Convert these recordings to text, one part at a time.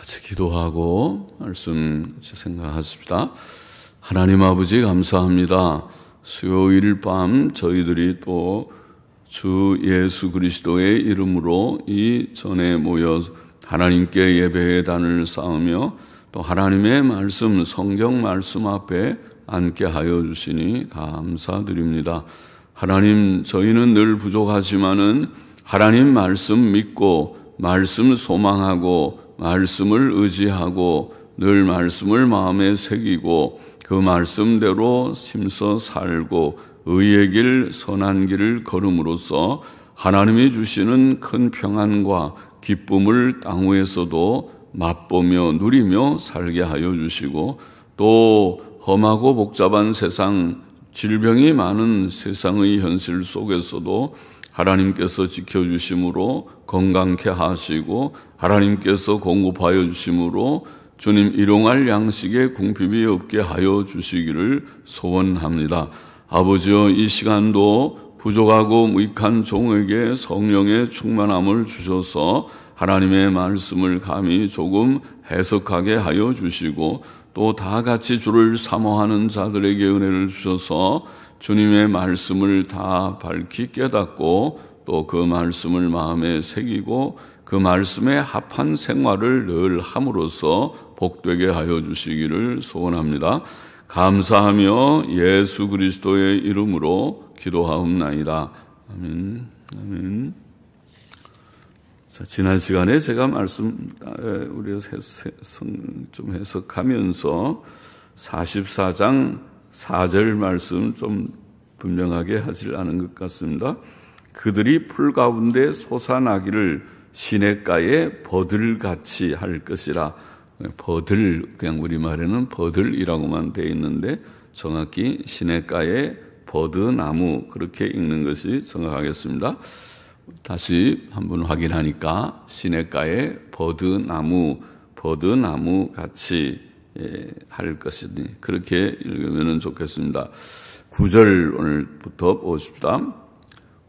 같이 기도하고 말씀 같이 생각하십시다. 하나님 아버지 감사합니다. 수요일 밤 저희들이 또 주 예수 그리스도의 이름으로 이 전에 모여 하나님께 예배의 단을 쌓으며 또 하나님의 말씀, 성경 말씀 앞에 앉게 하여 주시니 감사드립니다. 하나님, 저희는 늘 부족하지만은 하나님 말씀 믿고 말씀 소망하고 말씀을 의지하고 늘 말씀을 마음에 새기고 그 말씀대로 심서 살고 의의 길, 선한 길을 걸음으로써 하나님이 주시는 큰 평안과 기쁨을 땅 위에서도 맛보며 누리며 살게 하여 주시고 또 험하고 복잡한 세상, 질병이 많은 세상의 현실 속에서도 하나님께서 지켜주심으로 건강케 하시고 하나님께서 공급하여 주심으로 주님 일용할 양식에 궁핍이 없게 하여 주시기를 소원합니다. 아버지여, 이 시간도 부족하고 무익한 종에게 성령의 충만함을 주셔서 하나님의 말씀을 감히 조금 해석하게 하여 주시고 또 다 같이 주를 사모하는 자들에게 은혜를 주셔서 주님의 말씀을 다 밝히 깨닫고 또 그 말씀을 마음에 새기고 그 말씀에 합한 생활을 늘 함으로써 복되게 하여 주시기를 소원합니다. 감사하며 예수 그리스도의 이름으로 기도하옵나이다. 아멘. 아멘. 자, 지난 시간에 제가 우리가 좀 해석하면서 44장 4절 말씀 좀 분명하게 하질 않은 것 같습니다. 그들이 풀 가운데 솟아나기를 시냇가에 버들같이 할 것이라. 버들, 그냥 우리말에는 버들이라고만 되어 있는데 정확히 시냇가에 버드나무 그렇게 읽는 것이 정확하겠습니다. 다시 한번 확인하니까 시냇가에 버드나무 같이 할 것이니 그렇게 읽으면 좋겠습니다. 9절 오늘부터 보십시다.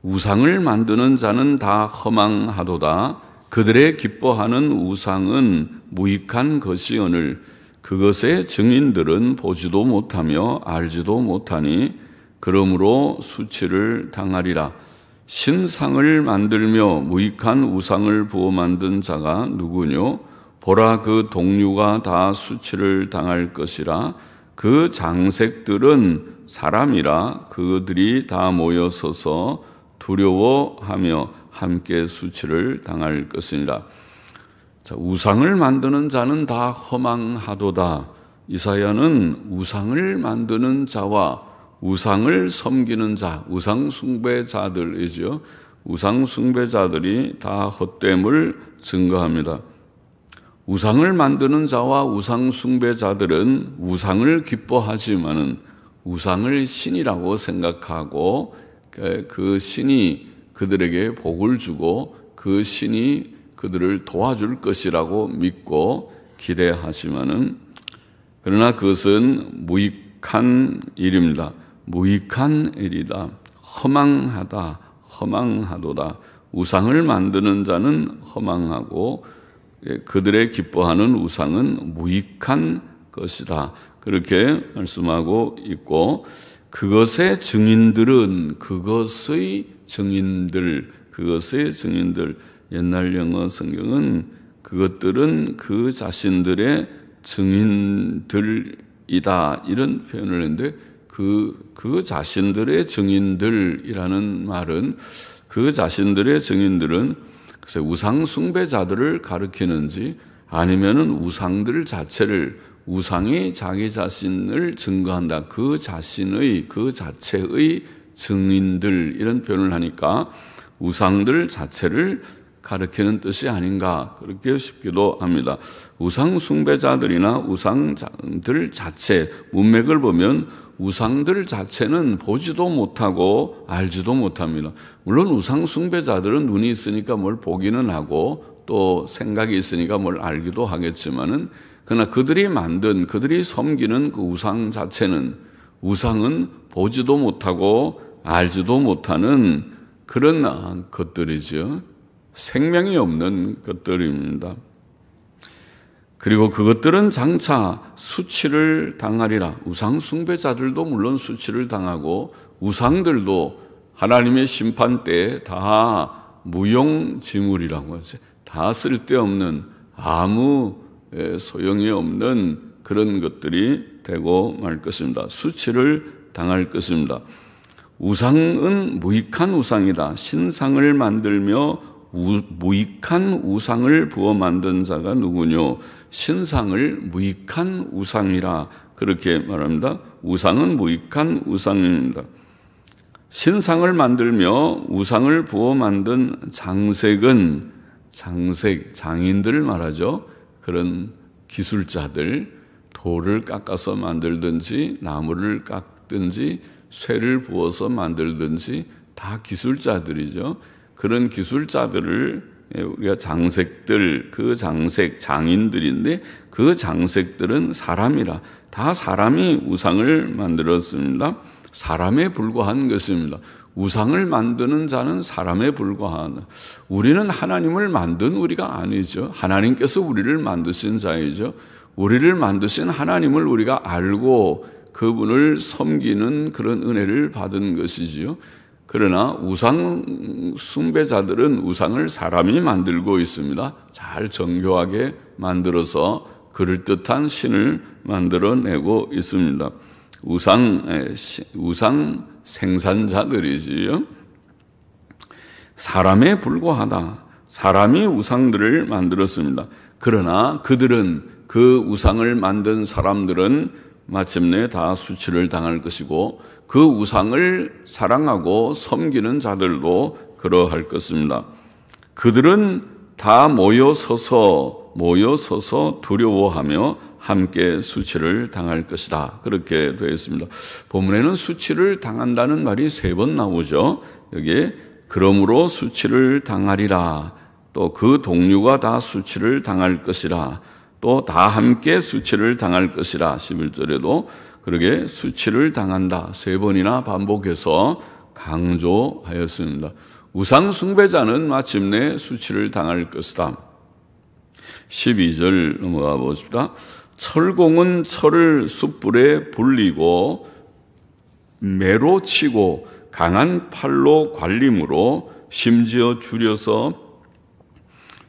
우상을 만드는 자는 다 허망하도다. 그들의 기뻐하는 우상은 무익한 것이오늘 그것의 증인들은 보지도 못하며 알지도 못하니 그러므로 수치를 당하리라. 신상을 만들며 무익한 우상을 부어 만든 자가 누구뇨? 보라, 그 동류가 다 수치를 당할 것이라. 그 장색들은 사람이라. 그들이 다 모여서서 두려워하며 함께 수치를 당할 것이니라. 자, 우상을 만드는 자는 다 허망하도다. 이사야는 우상을 만드는 자와 우상을 섬기는 자, 우상 숭배자들이죠. 우상 숭배자들이 다 헛됨을 증거합니다. 우상을 만드는 자와 우상 숭배자들은 우상을 기뻐하지만은 우상을 신이라고 생각하고 그 신이 그들에게 복을 주고 그 신이 그들을 도와줄 것이라고 믿고 기대하지만은 그러나 그것은 무익한 일입니다. 무익한 일이다. 허망하도다. 우상을 만드는 자는 허망하고 그들의 기뻐하는 우상은 무익한 것이다. 그렇게 말씀하고 있고 그것의 증인들, 옛날 영어 성경은 그것들은 그 자신들의 증인들이다 이런 표현을 했는데 그 자신들의 증인들이라는 말은 그 자신들의 증인들은 글쎄 우상 숭배자들을 가리키는지 아니면은 우상들 자체를 우상이 자기 자신을 증거한다. 그 자체의 증인들 이런 표현을 하니까 우상들 자체를 가리키는 뜻이 아닌가 그렇게 싶기도 합니다. 우상 숭배자들이나 우상들 자체 문맥을 보면 우상들 자체는 보지도 못하고 알지도 못합니다. 물론 우상 숭배자들은 눈이 있으니까 뭘 보기는 하고 또 생각이 있으니까 뭘 알기도 하겠지만은 그러나 그들이 섬기는 그 우상 자체는 우상은 보지도 못하고 알지도 못하는 그런 것들이죠. 생명이 없는 것들입니다. 그리고 그것들은 장차 수치를 당하리라. 우상 숭배자들도 물론 수치를 당하고 우상들도 하나님의 심판 때에 다 무용지물이라고 하죠. 다 쓸데없는 아무 소용이 없는 그런 것들이 되고 말 것입니다. 수치를 당할 것입니다. 우상은 무익한 우상이다. 신상을 만들며 무익한 우상을 부어 만든 자가 누구뇨? 신상을 무익한 우상이라 그렇게 말합니다. 우상은 무익한 우상입니다. 신상을 만들며 우상을 부어 만든 장색은 장인들을 말하죠. 그런 기술자들, 돌을 깎아서 만들든지 나무를 깎든지 쇠를 부어서 만들든지 다 기술자들이죠. 그런 기술자들을 우리가 장색들, 그 장색 장인들인데 그 장색들은 사람이라. 다 사람이 우상을 만들었습니다. 사람에 불과한 것입니다. 우상을 만드는 자는 사람에 불과한. 우리는 하나님을 만든 우리가 아니죠. 하나님께서 우리를 만드신 자이죠. 우리를 만드신 하나님을 우리가 알고 그분을 섬기는 그런 은혜를 받은 것이지요. 그러나 우상 숭배자들은 우상을 사람이 만들고 있습니다. 잘 정교하게 만들어서 그럴듯한 신을 만들어내고 있습니다. 우상 생산자들이지요. 사람에 불과하다. 사람이 우상들을 만들었습니다. 그러나 그들은 그 우상을 만든 사람들은 마침내 다 수치를 당할 것이고 그 우상을 사랑하고 섬기는 자들도 그러할 것입니다. 그들은 다 모여서서 두려워하며 함께 수치를 당할 것이다. 그렇게 되어 있습니다. 본문에는 수치를 당한다는 말이 3번 나오죠. 여기에 그러므로 수치를 당하리라. 또 그 동류가 다 수치를 당할 것이라. 또 다 함께 수치를 당할 것이라. 11절에도 그러게 수치를 당한다. 3번이나 반복해서 강조하였습니다. 우상 숭배자는 마침내 수치를 당할 것이다. 12절 넘어가 보십시다. 철공은 철을 숯불에 불리고 매로 치고 강한 팔로 관림으로 심지어 줄여서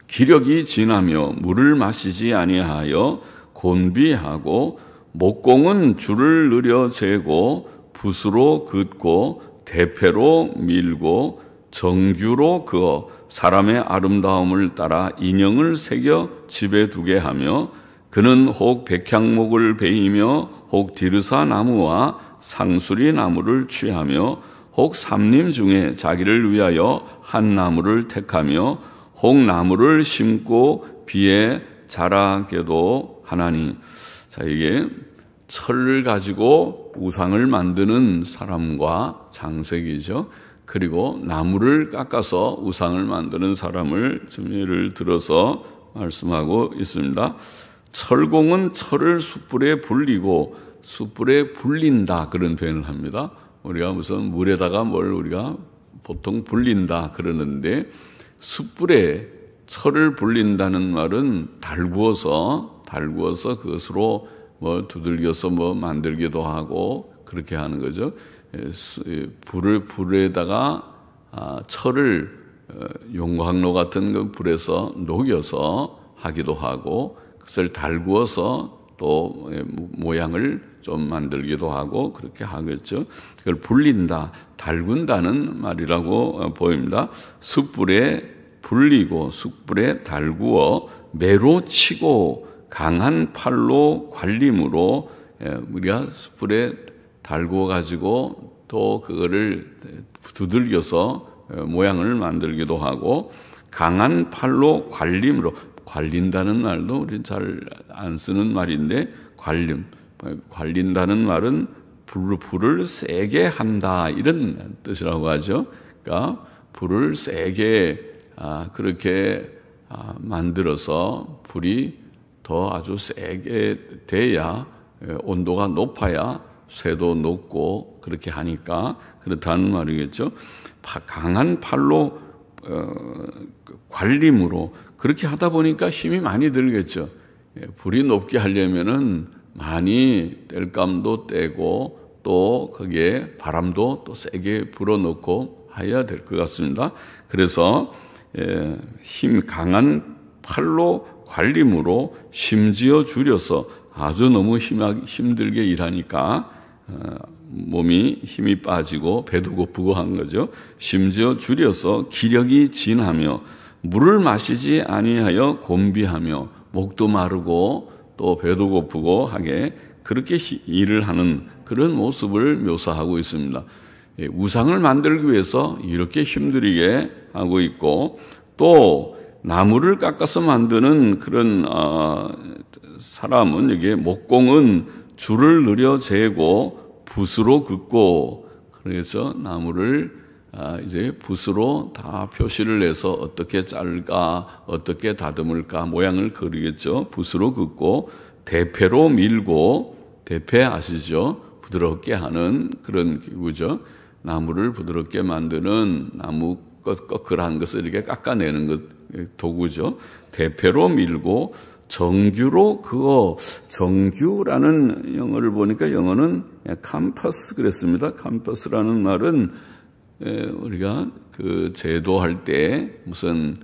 기력이 지나며 물을 마시지 아니하여 곤비하고 목공은 줄을 느려 재고 붓으로 긋고 대패로 밀고 정규로 그어 사람의 아름다움을 따라 인형을 새겨 집에 두게 하며 그는 혹 백향목을 베이며 혹 디르사 나무와 상수리 나무를 취하며 혹 삼림 중에 자기를 위하여 한 나무를 택하며 혹 나무를 심고 비에 자라게도 하나니. 자, 이게 철을 가지고 우상을 만드는 사람과 장색이죠. 그리고 나무를 깎아서 우상을 만드는 사람을 좀 예를 들어서 말씀하고 있습니다. 철공은 철을 숯불에 불리고 숯불에 불린다 그런 표현을 합니다. 우리가 무슨 물에다가 뭘 우리가 보통 불린다 그러는데 숯불에 철을 불린다는 말은 달구어서 그것으로 뭐 두들겨서 뭐 만들기도 하고 그렇게 하는 거죠. 불에다가 철을 용광로 같은 그 불에서 녹여서 하기도 하고 그것을 달구어서 또 모양을 좀 만들기도 하고 그렇게 하겠죠. 그걸 불린다, 달군다는 말이라고 보입니다. 숯불에 불리고 숯불에 달구어 매로 치고 강한 팔로 관림으로 우리가 숯불에 달구어 가지고 또 그거를 두들겨서 모양을 만들기도 하고 강한 팔로 관림으로 관린다는 말도 우리 잘 안 쓰는 말인데 관린다는 말은 불을 세게 한다 이런 뜻이라고 하죠. 그러니까 불을 세게 그렇게 만들어서 불이 더 아주 세게 돼야 온도가 높아야 쇠도 높고 그렇게 하니까 그렇다는 말이겠죠. 강한 팔로 관림으로 그렇게 하다 보니까 힘이 많이 들겠죠. 불이 높게 하려면은 많이 땔감도 떼고 또 거기에 바람도 또 세게 불어넣고 해야 될 것 같습니다. 그래서 힘 강한 팔로 관림으로 심지어 줄여서 아주 너무 힘들게 일하니까 몸이 힘이 빠지고 배도 고프고 한 거죠. 심지어 줄여서 기력이 진하며 물을 마시지 아니하여 곤비하며 목도 마르고 또 배도 고프고 하게 그렇게 일을 하는 그런 모습을 묘사하고 있습니다. 우상을 만들기 위해서 이렇게 힘들게 하고 있고 또 나무를 깎아서 만드는 그런 사람은 여기에 목공은 줄을 늘여 재고 붓으로 긋고 그래서 나무를 이제 붓으로 다 표시를 내서 어떻게 자를까 어떻게 다듬을까 모양을 그리겠죠. 붓으로 긋고 대패로 밀고 대패 아시죠? 부드럽게 하는 그런 기구죠. 나무를 부드럽게 만드는 나무 꺼끌한 것을 이렇게 깎아내는 것 도구죠. 대패로 밀고 정규로 그어 정규라는 영어를 보니까 영어는 캄퍼스 그랬습니다. 캄퍼스라는 말은 우리가 그 제도할 때 무슨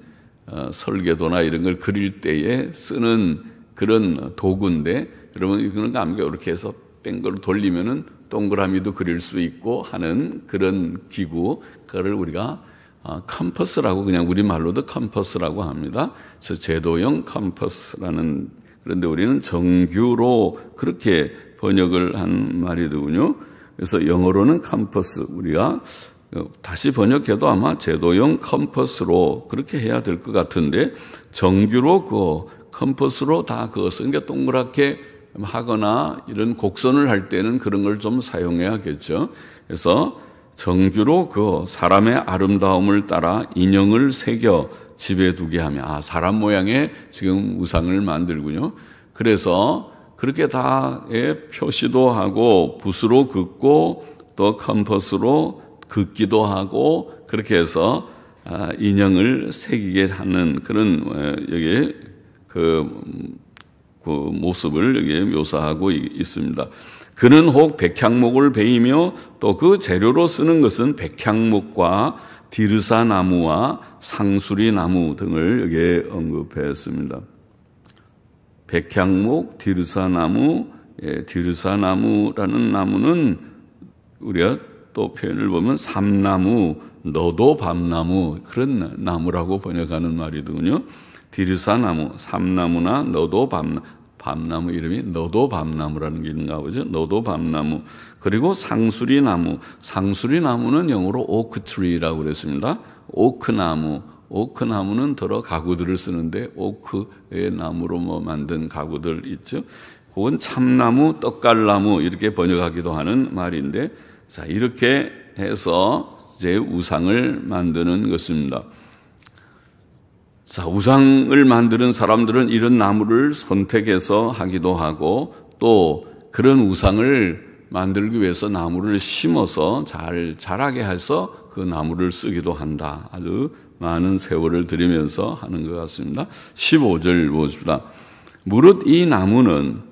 설계도나 이런 걸 그릴 때에 쓰는 그런 도구인데 여러분 이거는 감겨 이렇게 해서 뺀 걸 돌리면은 동그라미도 그릴 수 있고 하는 그런 기구 그거를 우리가 컴퍼스라고 그냥 우리말로도 컴퍼스라고 합니다. 그래서 제도형 컴퍼스라는 그런데 우리는 정규로 그렇게 번역을 한 말이더군요. 그래서 영어로는 컴퍼스 우리가 다시 번역해도 아마 제도형 컴퍼스로 그렇게 해야 될 것 같은데 정규로 그 컴퍼스로 다 그어서 그러니까 동그랗게 하거나 이런 곡선을 할 때는 그런 걸 좀 사용해야겠죠. 그래서 정규로 그 사람의 아름다움을 따라 인형을 새겨 집에 두게 하며 사람 모양의 지금 우상을 만들군요. 그래서 그렇게 다 표시도 하고 붓으로 긋고 또 컴퍼스로 긋기도 하고 그렇게 해서 인형을 새기게 하는 그런 여기 그 모습을 여기 묘사하고 있습니다. 그는 혹 백향목을 베이며 또 그 재료로 쓰는 것은 백향목과 디르사 나무와 상수리 나무 등을 여기에 언급했습니다. 백향목, 디르사 나무, 디르사 나무라는 나무는 우리가 또 표현을 보면 삼나무, 너도 밤나무 그런 나무라고 번역하는 말이더군요. 디르사 나무, 삼나무나 너도 밤나무 이름이 너도 밤나무라는 게 있는가 보죠. 너도 밤나무. 그리고 상수리 나무. 상수리 나무는 영어로 오크트리라고 그랬습니다. 오크나무. 오크나무는 더러 가구들을 쓰는데 오크의 나무로 만든 가구들 있죠. 혹은 참나무, 떡갈나무 이렇게 번역하기도 하는 말인데 자, 이렇게 해서 이제 우상을 만드는 것입니다. 자, 우상을 만드는 사람들은 이런 나무를 선택해서 하기도 하고 또 그런 우상을 만들기 위해서 나무를 심어서 잘 자라게 해서 그 나무를 쓰기도 한다. 아주 많은 세월을 들이면서 하는 것 같습니다. 15절 보십시다. 무릇 이 나무는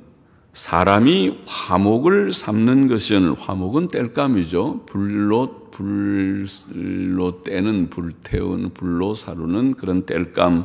사람이 화목을 삼는 것이오늘 화목은 땔감이죠. 불로 떼는 불태운 불로 사루는 그런 땔감을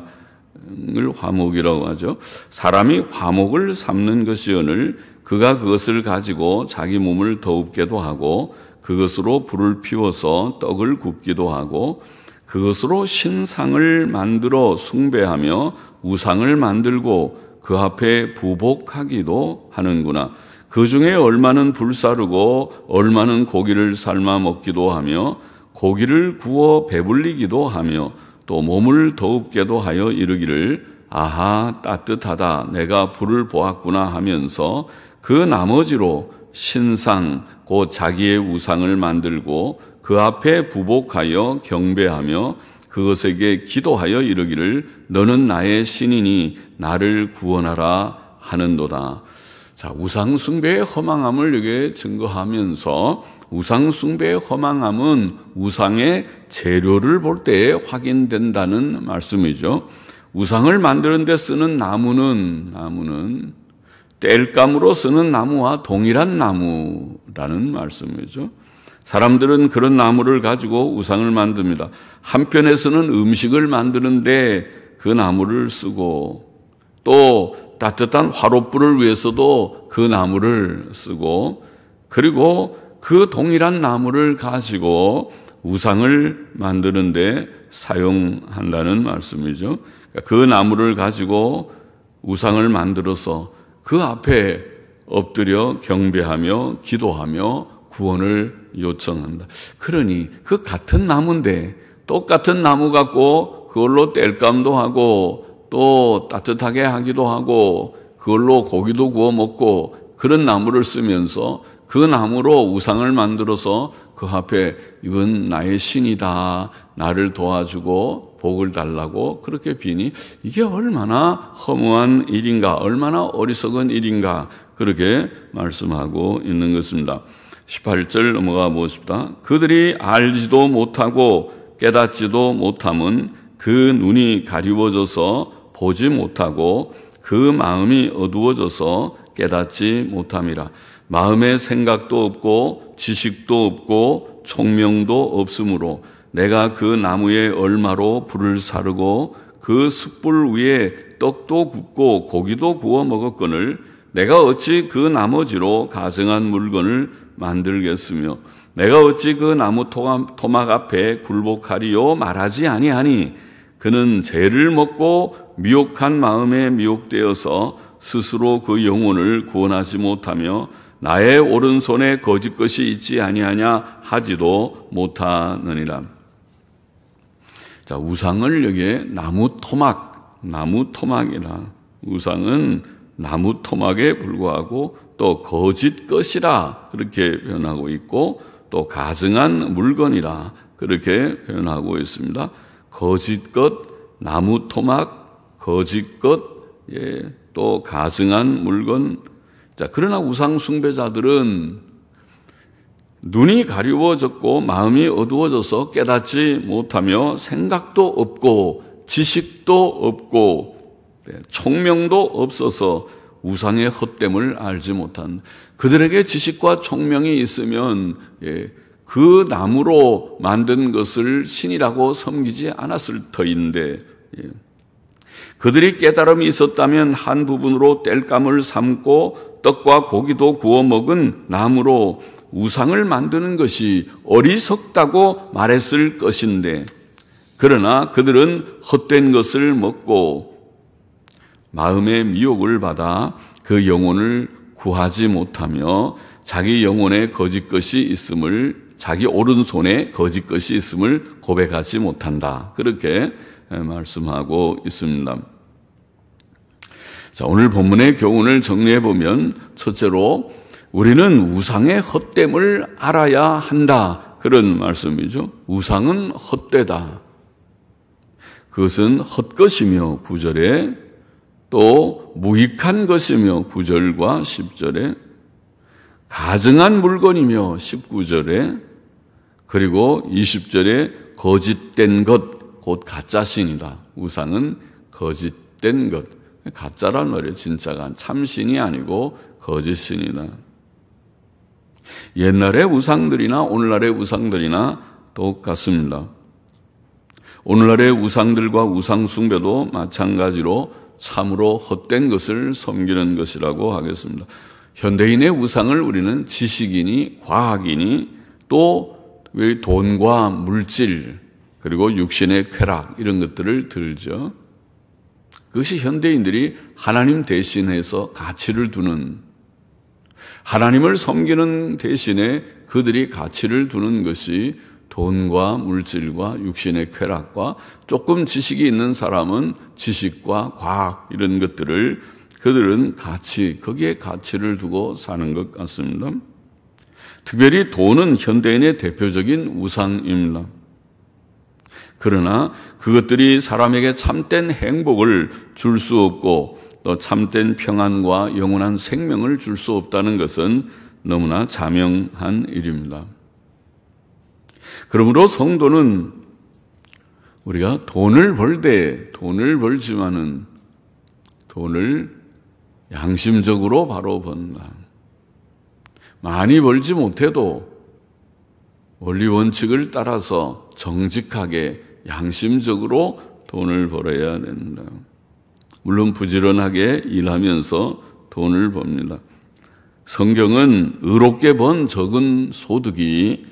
화목이라고 하죠. 사람이 화목을 삼는 것이오늘 그가 그것을 가지고 자기 몸을 더웁게도 하고 그것으로 불을 피워서 떡을 굽기도 하고 그것으로 신상을 만들어 숭배하며 우상을 만들고 그 앞에 부복하기도 하는구나. 그 중에 얼마는 불사르고 얼마는 고기를 삶아 먹기도 하며 고기를 구워 배불리기도 하며 또 몸을 더웁게도 하여 이르기를 아하 따뜻하다 내가 불을 보았구나 하면서 그 나머지로 신상 곧 자기의 우상을 만들고 그 앞에 부복하여 경배하며 그것에게 기도하여 이르기를 너는 나의 신이니 나를 구원하라 하는도다. 자, 우상 숭배의 허망함을 여기에 증거하면서 우상 숭배의 허망함은 우상의 재료를 볼 때에 확인된다는 말씀이죠. 우상을 만드는 데 쓰는 나무는 땔감으로 쓰는 나무와 동일한 나무라는 말씀이죠. 사람들은 그런 나무를 가지고 우상을 만듭니다. 한편에서는 음식을 만드는데 그 나무를 쓰고, 또 따뜻한 화롯불을 위해서도 그 나무를 쓰고, 그리고 그 동일한 나무를 가지고 우상을 만드는데 사용한다는 말씀이죠. 그 나무를 가지고 우상을 만들어서 그 앞에 엎드려 경배하며 기도하며 구원을 요청한다. 그러니 그 같은 나무인데 똑같은 나무 갖고 그걸로 땔감도 하고 또 따뜻하게 하기도 하고 그걸로 고기도 구워 먹고 그런 나무를 쓰면서 그 나무로 우상을 만들어서 그 앞에 이건 나의 신이다, 나를 도와주고 복을 달라고 그렇게 비니, 이게 얼마나 허무한 일인가, 얼마나 어리석은 일인가, 그렇게 말씀하고 있는 것입니다. 18절 넘어가 보십시다. 그들이 알지도 못하고 깨닫지도 못함은 그 눈이 가리워져서 보지 못하고 그 마음이 어두워져서 깨닫지 못함이라. 마음에 생각도 없고 지식도 없고 총명도 없으므로 내가 그 나무에 얼마로 불을 사르고 그 숯불 위에 떡도 굽고 고기도 구워 먹었거늘 내가 어찌 그 나머지로 가증한 물건을 만들겠으며 내가 어찌 그 나무 토막 앞에 굴복하리요 말하지 아니하니 그는 죄를 먹고 미혹한 마음에 미혹되어서 스스로 그 영혼을 구원하지 못하며 나의 오른손에 거짓 것이 있지 아니하냐 하지도 못하느니라. 자, 우상을 여기에 나무 토막이라. 우상은 나무 토막에 불과하고 또 거짓 것이라 그렇게 표현하고 있고 또 가증한 물건이라 그렇게 표현하고 있습니다. 거짓 것, 나무 토막, 거짓 것, 또 가증한 물건. 자, 그러나 우상 숭배자들은 눈이 가리워졌고 마음이 어두워져서 깨닫지 못하며 생각도 없고 지식도 없고 총명도 없어서 우상의 헛됨을 알지 못한, 그들에게 지식과 총명이 있으면 그 나무로 만든 것을 신이라고 섬기지 않았을 터인데, 그들이 깨달음이 있었다면 한 부분으로 땔감을 삶고 떡과 고기도 구워 먹은 나무로 우상을 만드는 것이 어리석다고 말했을 것인데, 그러나 그들은 헛된 것을 먹고 마음의 미혹을 받아 그 영혼을 구하지 못하며 자기 영혼에 거짓 것이 있음을, 자기 오른손에 거짓 것이 있음을 고백하지 못한다. 그렇게 말씀하고 있습니다. 자, 오늘 본문의 교훈을 정리해 보면, 첫째로 우리는 우상의 헛됨을 알아야 한다. 그런 말씀이죠. 우상은 헛되다. 그것은 헛것이며 9절에, 또 무익한 것이며 9절과 10절에, 가증한 물건이며 19절에, 그리고 20절에 거짓된 것, 곧 가짜신이다. 우상은 거짓된 것. 가짜란 말이에요. 진짜가 참신이 아니고 거짓신이다. 옛날의 우상들이나 오늘날의 우상들이나 똑같습니다. 오늘날의 우상들과 우상 숭배도 마찬가지로 참으로 헛된 것을 섬기는 것이라고 하겠습니다. 현대인의 우상을 우리는 지식이니 과학이니 또 돈과 물질 그리고 육신의 쾌락 이런 것들을 들죠. 그것이 현대인들이 하나님 대신해서 가치를 두는, 하나님을 섬기는 대신에 그들이 가치를 두는 것이 돈과 물질과 육신의 쾌락과, 조금 지식이 있는 사람은 지식과 과학 이런 것들을, 그들은 가치, 거기에 가치를 두고 사는 것 같습니다. 특별히 돈은 현대인의 대표적인 우상입니다. 그러나 그것들이 사람에게 참된 행복을 줄 수 없고 또 참된 평안과 영원한 생명을 줄 수 없다는 것은 너무나 자명한 일입니다. 그러므로 성도는 우리가 돈을 벌 때 돈을 벌지만은 돈을 양심적으로 바로 번다. 많이 벌지 못해도 원리 원칙을 따라서 정직하게 양심적으로 돈을 벌어야 된다. 물론 부지런하게 일하면서 돈을 법니다. 성경은 의롭게 번 적은 소득이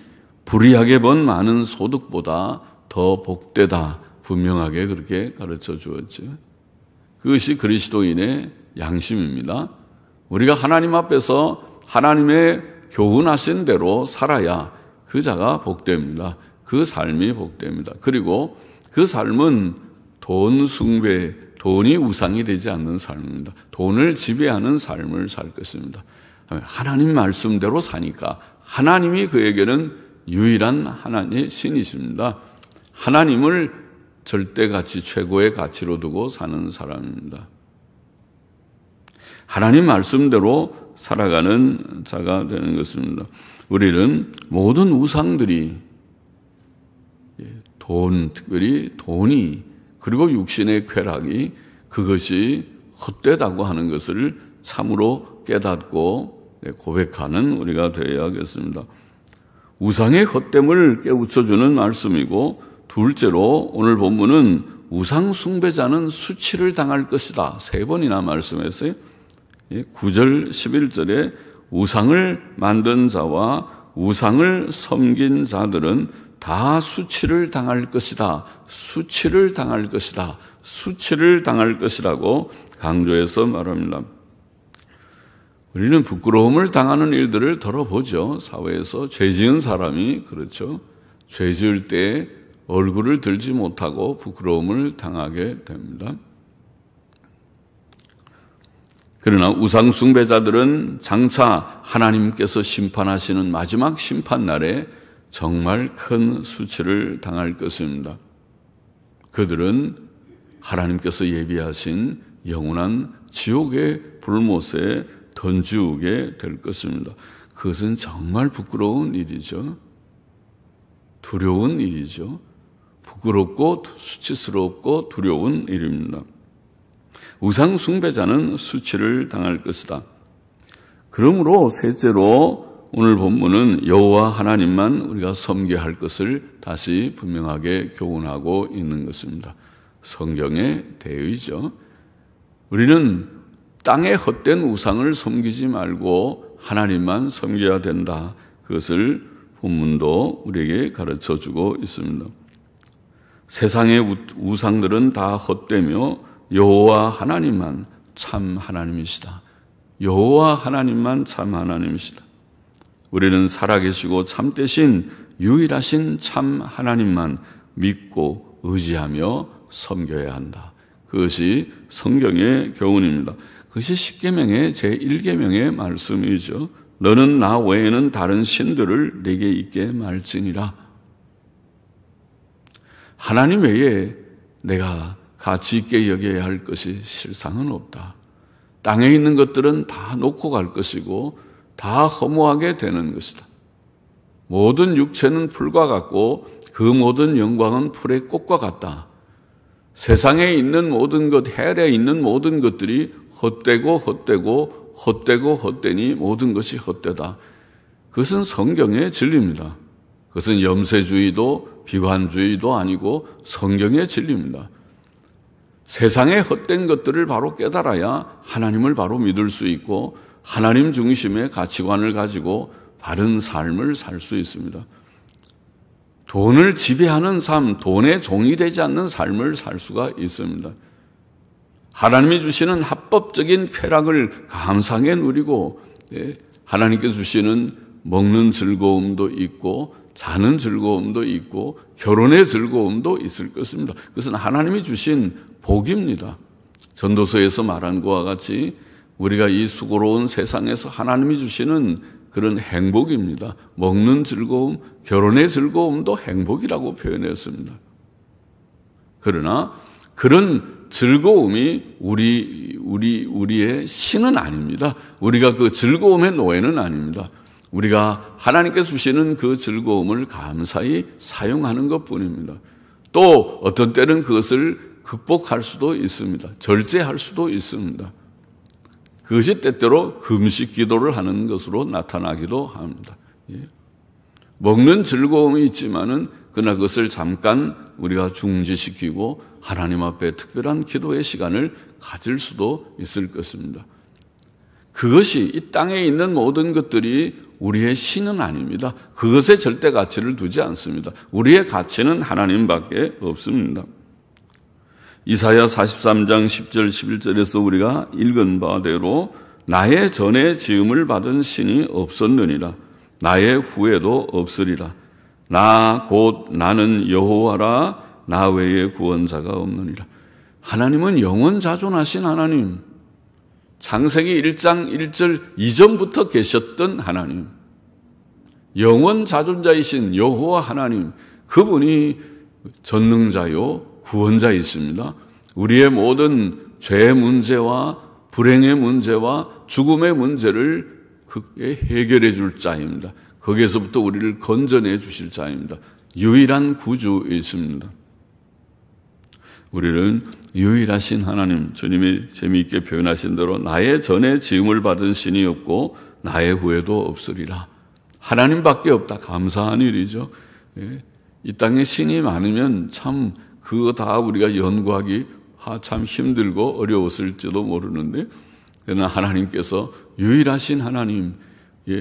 불의하게 번 많은 소득보다 더 복되다 분명하게 그렇게 가르쳐 주었죠. 그것이 그리스도인의 양심입니다. 우리가 하나님 앞에서 하나님의 교훈하신 대로 살아야 그 자가 복됩니다. 그 삶이 복됩니다. 그리고 그 삶은 돈 숭배, 돈이 우상이 되지 않는 삶입니다. 돈을 지배하는 삶을 살 것입니다. 하나님 말씀대로 사니까 하나님이 그에게는 유일한 하나님의 신이십니다. 하나님을 절대가치, 최고의 가치로 두고 사는 사람입니다. 하나님 말씀대로 살아가는 자가 되는 것입니다. 우리는 모든 우상들이 특별히 돈이 그리고 육신의 쾌락이 그것이 헛되다고 하는 것을 참으로 깨닫고 고백하는 우리가 되어야겠습니다. 우상의 헛됨을 깨우쳐주는 말씀이고 둘째로 오늘 본문은 우상 숭배자는 수치를 당할 것이다. 3번이나 말씀했어요. 9절 11절에 우상을 만든 자와 우상을 섬긴 자들은 다 수치를 당할 것이다. 수치를 당할 것이다. 수치를 당할 것이라고 강조해서 말합니다. 우리는 부끄러움을 당하는 일들을 들어보죠. 사회에서 죄 지은 사람이 그렇죠. 죄 지을 때 얼굴을 들지 못하고 부끄러움을 당하게 됩니다. 그러나 우상 숭배자들은 장차 하나님께서 심판하시는 마지막 심판날에 정말 큰 수치를 당할 것입니다. 그들은 하나님께서 예비하신 영원한 지옥의 불못에 던지우게 될 것입니다. 그것은 정말 부끄러운 일이죠. 두려운 일이죠. 부끄럽고 수치스럽고 두려운 일입니다. 우상 숭배자는 수치를 당할 것이다. 그러므로 셋째로 오늘 본문은 여호와 하나님만 우리가 섬겨야 할 것을 다시 분명하게 교훈하고 있는 것입니다. 성경의 대의죠. 우리는 땅에 헛된 우상을 섬기지 말고 하나님만 섬겨야 된다. 그것을 본문도 우리에게 가르쳐주고 있습니다. 세상의 우상들은 다 헛되며 여호와 하나님만 참 하나님이시다. 여호와 하나님만 참 하나님이시다. 우리는 살아계시고 참되신 유일하신 참 하나님만 믿고 의지하며 섬겨야 한다. 그것이 성경의 교훈입니다. 그것이 십계명의 제1계명의 말씀이죠. 너는 나 외에는 다른 신들을 네게 있게 말지니라. 하나님 외에 내가 가치 있게 여겨야 할 것이 실상은 없다. 땅에 있는 것들은 다 놓고 갈 것이고 다 허무하게 되는 것이다. 모든 육체는 풀과 같고 그 모든 영광은 풀의 꽃과 같다. 세상에 있는 모든 것, 헬에 있는 모든 것들이 헛되고 헛되고 헛되고 헛되니 모든 것이 헛되다. 그것은 성경의 진리입니다. 그것은 염세주의도 비관주의도 아니고 성경의 진리입니다. 세상의 헛된 것들을 바로 깨달아야 하나님을 바로 믿을 수 있고 하나님 중심의 가치관을 가지고 바른 삶을 살 수 있습니다. 돈을 지배하는 삶, 돈의 종이 되지 않는 삶을 살 수가 있습니다. 하나님이 주시는 합법적인 쾌락을 감사하게 누리고 하나님께서 주시는 먹는 즐거움도 있고 자는 즐거움도 있고 결혼의 즐거움도 있을 것입니다. 그것은 하나님이 주신 복입니다. 전도서에서 말한 것과 같이 우리가 이 수고로운 세상에서 하나님이 주시는 그런 행복입니다. 먹는 즐거움, 결혼의 즐거움도 행복이라고 표현했습니다. 그러나 그런 즐거움이 우리의 신은 아닙니다. 우리가 그 즐거움의 노예는 아닙니다. 우리가 하나님께서 주시는 그 즐거움을 감사히 사용하는 것뿐입니다. 또 어떤 때는 그것을 극복할 수도 있습니다. 절제할 수도 있습니다. 그것이 때때로 금식 기도를 하는 것으로 나타나기도 합니다. 먹는 즐거움이 있지만은 그러나 그것을 잠깐 우리가 중지시키고 하나님 앞에 특별한 기도의 시간을 가질 수도 있을 것입니다. 그것이 이 땅에 있는 모든 것들이 우리의 신은 아닙니다. 그것에 절대 가치를 두지 않습니다. 우리의 가치는 하나님밖에 없습니다. 이사야 43장 10절 11절에서 우리가 읽은 바대로 나의 전에 지음을 받은 신이 없었느니라. 나의 후에도 없으리라. 나 곧 나는 여호와라. 나 외에 구원자가 없느니라. 하나님은 영원자존하신 하나님, 창세기 1장 1절 이전부터 계셨던 하나님, 영원자존자이신 여호와 하나님, 그분이 전능자요 구원자이십니다. 우리의 모든 죄의 문제와 불행의 문제와 죽음의 문제를 해결해 줄 자입니다. 거기에서부터 우리를 건져내 주실 자입니다. 유일한 구주이십니다. 우리는 유일하신 하나님, 주님이 재미있게 표현하신 대로 나의 전에 지음을 받은 신이 없고 나의 후에도 없으리라. 하나님밖에 없다. 감사한 일이죠. 이 땅에 신이 많으면 참 그거 다 우리가 연구하기 참 힘들고 어려웠을지도 모르는데, 그러나 하나님께서 유일하신 하나님,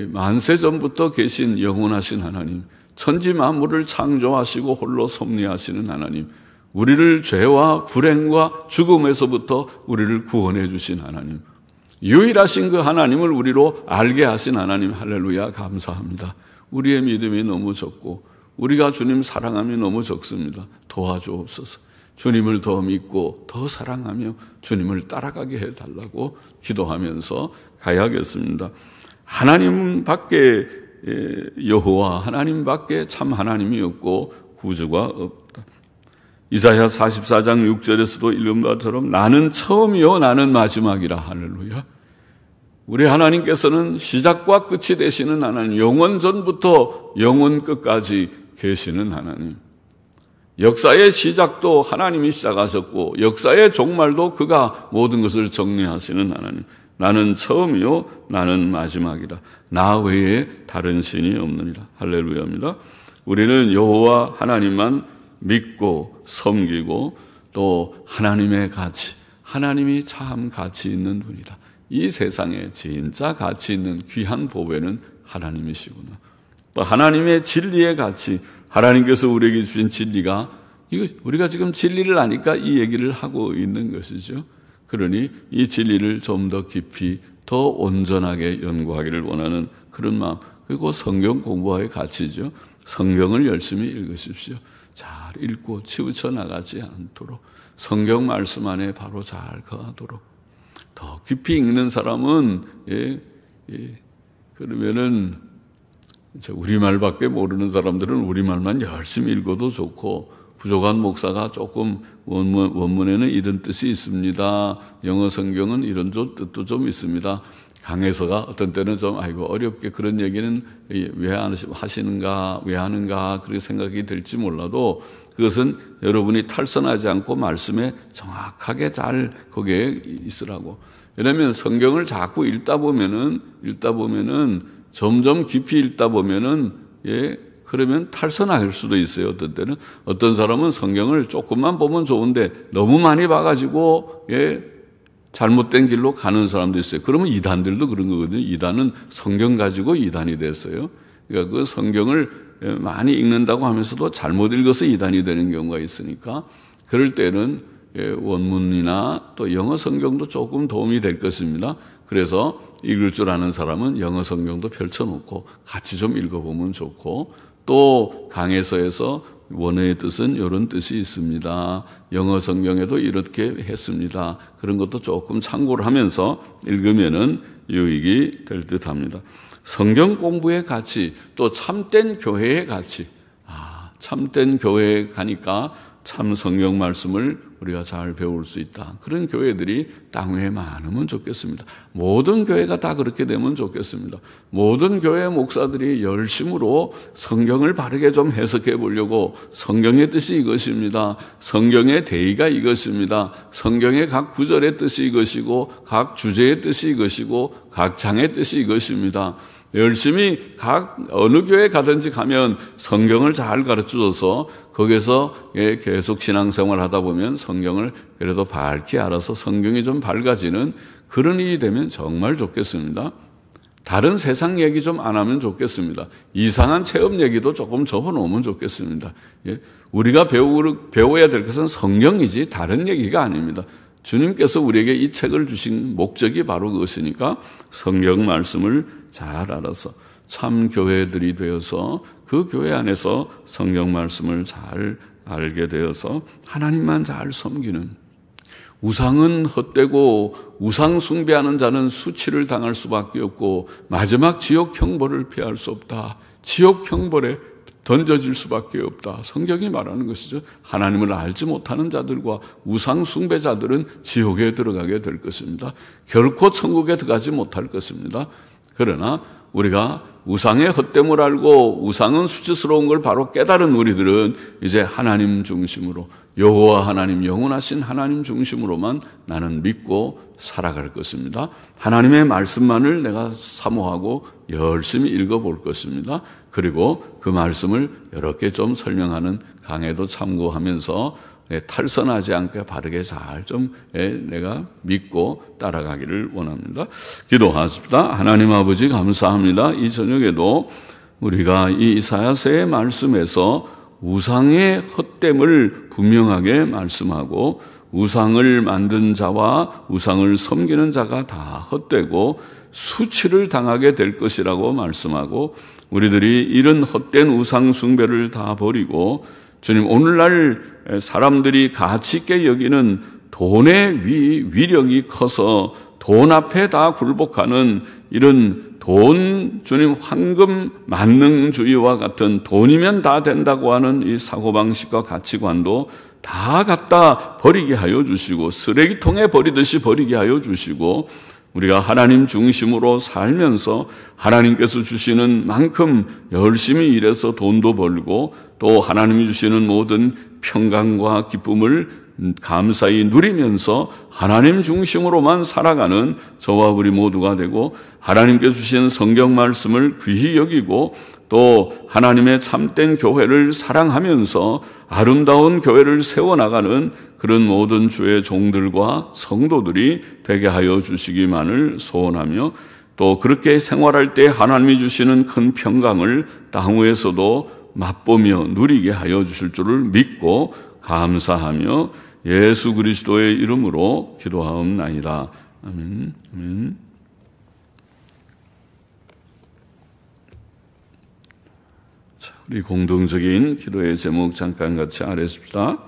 만세 전부터 계신 영원하신 하나님, 천지 만물을 창조하시고 홀로 섭리하시는 하나님, 우리를 죄와 불행과 죽음에서부터 우리를 구원해 주신 하나님, 유일하신 그 하나님을 우리로 알게 하신 하나님, 할렐루야, 감사합니다. 우리의 믿음이 너무 적고 우리가 주님 사랑함이 너무 적습니다. 도와주옵소서. 주님을 더 믿고 더 사랑하며 주님을 따라가게 해달라고 기도하면서 가야겠습니다. 하나님 밖에 여호와, 하나님 밖에 참 하나님이 없고 구주가 없다. 이사야 44장 6절에서도 읽은 것처럼 나는 처음이요 나는 마지막이라. 할렐루야. 우리 하나님께서는 시작과 끝이 되시는 하나님, 영원 전부터 영원 끝까지 계시는 하나님, 역사의 시작도 하나님이 시작하셨고 역사의 종말도 그가 모든 것을 정리하시는 하나님, 나는 처음이요 나는 마지막이라. 나 외에 다른 신이 없느니라. 할렐루야입니다. 우리는 여호와 하나님만 믿고 섬기고 또 하나님의 가치, 하나님이 참 가치 있는 분이다. 이 세상에 진짜 가치 있는 귀한 보배는 하나님이시구나. 또 하나님의 진리의 가치, 하나님께서 우리에게 주신 진리가, 이거 우리가 지금 진리를 아니까 이 얘기를 하고 있는 것이죠. 그러니 이 진리를 좀 더 깊이 더 온전하게 연구하기를 원하는 그런 마음, 그리고 성경 공부와의 가치죠. 성경을 열심히 읽으십시오. 잘 읽고 치우쳐 나가지 않도록, 성경 말씀 안에 바로 잘 거하도록. 더 깊이 읽는 사람은 그러면은 우리말밖에 모르는 사람들은 우리말만 열심히 읽어도 좋고, 부족한 목사가 조금 원문에는 이런 뜻이 있습니다, 영어 성경은 이런 뜻도 좀 있습니다, 강해서가 어떤 때는 좀 아이고 어렵게 그런 얘기는 왜 하시는가, 왜 하는가 그렇게 생각이 들지 몰라도 그것은 여러분이 탈선하지 않고 말씀에 정확하게 잘 거기에 있으라고. 왜냐하면 성경을 자꾸 읽다 보면은 점점 깊이 읽다 보면은 그러면 탈선할 수도 있어요. 어떤 때는 어떤 사람은 성경을 조금만 보면 좋은데 너무 많이 봐가지고 잘못된 길로 가는 사람도 있어요. 그러면 이단들도 그런 거거든요. 이단은 성경 가지고 이단이 됐어요. 그러니까 그 성경을 많이 읽는다고 하면서도 잘못 읽어서 이단이 되는 경우가 있으니까, 그럴 때는 원문이나 또 영어 성경도 조금 도움이 될 것입니다. 그래서 읽을 줄 아는 사람은 영어 성경도 펼쳐놓고 같이 좀 읽어보면 좋고, 또 강해서에서 원어의 뜻은 이런 뜻이 있습니다, 영어 성경에도 이렇게 했습니다, 그런 것도 조금 참고를 하면서 읽으면은 유익이 될 듯합니다. 성경 공부의 가치, 또 참된 교회의 가치. 참된 교회에 가니까 참 성경 말씀을 우리가 잘 배울 수 있다. 그런 교회들이 땅 위에 많으면 좋겠습니다. 모든 교회가 다 그렇게 되면 좋겠습니다. 모든 교회 목사들이 열심으로 성경을 바르게 좀 해석해 보려고, 성경의 뜻이 이것입니다. 성경의 대의가 이것입니다. 성경의 각 구절의 뜻이 이것이고 각 주제의 뜻이 이것이고 각 장의 뜻이 이것입니다. 열심히 각 어느 교회 가든지 가면 성경을 잘 가르쳐줘서 거기서 계속 신앙생활 하다 보면 성경을 그래도 밝게 알아서 성경이 좀 밝아지는 그런 일이 되면 정말 좋겠습니다. 다른 세상 얘기 좀 안 하면 좋겠습니다. 이상한 체험 얘기도 조금 접어놓으면 좋겠습니다. 우리가 배워야 될 것은 성경이지 다른 얘기가 아닙니다. 주님께서 우리에게 이 책을 주신 목적이 바로 그것이니까 성경 말씀을 잘 알아서 참 교회들이 되어서 그 교회 안에서 성경 말씀을 잘 알게 되어서 하나님만 잘 섬기는, 우상은 헛되고 우상 숭배하는 자는 수치를 당할 수밖에 없고 마지막 지옥 형벌을 피할 수 없다. 지옥 형벌에 던져질 수밖에 없다. 성경이 말하는 것이죠. 하나님을 알지 못하는 자들과 우상 숭배자들은 지옥에 들어가게 될 것입니다. 결코 천국에 들어가지 못할 것입니다. 그러나 우리가 우상의 헛됨을 알고 우상은 수치스러운 걸 바로 깨달은 우리들은 이제 하나님 중심으로, 여호와 하나님, 영원하신 하나님 중심으로만 나는 믿고 살아갈 것입니다. 하나님의 말씀만을 내가 사모하고 열심히 읽어볼 것입니다. 그리고 그 말씀을 여러 개 좀 설명하는 강해도 참고하면서 탈선하지 않게 바르게 잘 좀 내가 믿고 따라가기를 원합니다. 기도하십시다. 하나님 아버지 감사합니다. 이 저녁에도 우리가 이 이사야서의 말씀에서 우상의 헛됨을 분명하게 말씀하고 우상을 만든 자와 우상을 섬기는 자가 다 헛되고 수치를 당하게 될 것이라고 말씀하고, 우리들이 이런 헛된 우상 숭배를 다 버리고 주님, 오늘날 사람들이 가치 있게 여기는 돈의 위력이 커서 돈 앞에 다 굴복하는 이런 돈, 주님, 황금 만능주의와 같은 돈이면 다 된다고 하는 이 사고방식과 가치관도 다 갖다 버리게 하여 주시고, 쓰레기통에 버리듯이 버리게 하여 주시고, 우리가 하나님 중심으로 살면서 하나님께서 주시는 만큼 열심히 일해서 돈도 벌고 또 하나님이 주시는 모든 평강과 기쁨을 감사히 누리면서 하나님 중심으로만 살아가는 저와 우리 모두가 되고, 하나님께서 주신 성경 말씀을 귀히 여기고 또 하나님의 참된 교회를 사랑하면서 아름다운 교회를 세워나가는 그런 모든 주의 종들과 성도들이 되게 하여 주시기만을 소원하며, 또 그렇게 생활할 때 하나님이 주시는 큰 평강을 땅 위에서도 맛보며 누리게 하여 주실 줄을 믿고 감사하며 예수 그리스도의 이름으로 기도하옵나이다. 아멘. 아멘. 자, 우리 공동적인 기도의 제목 잠깐 같이 아뢰십시다.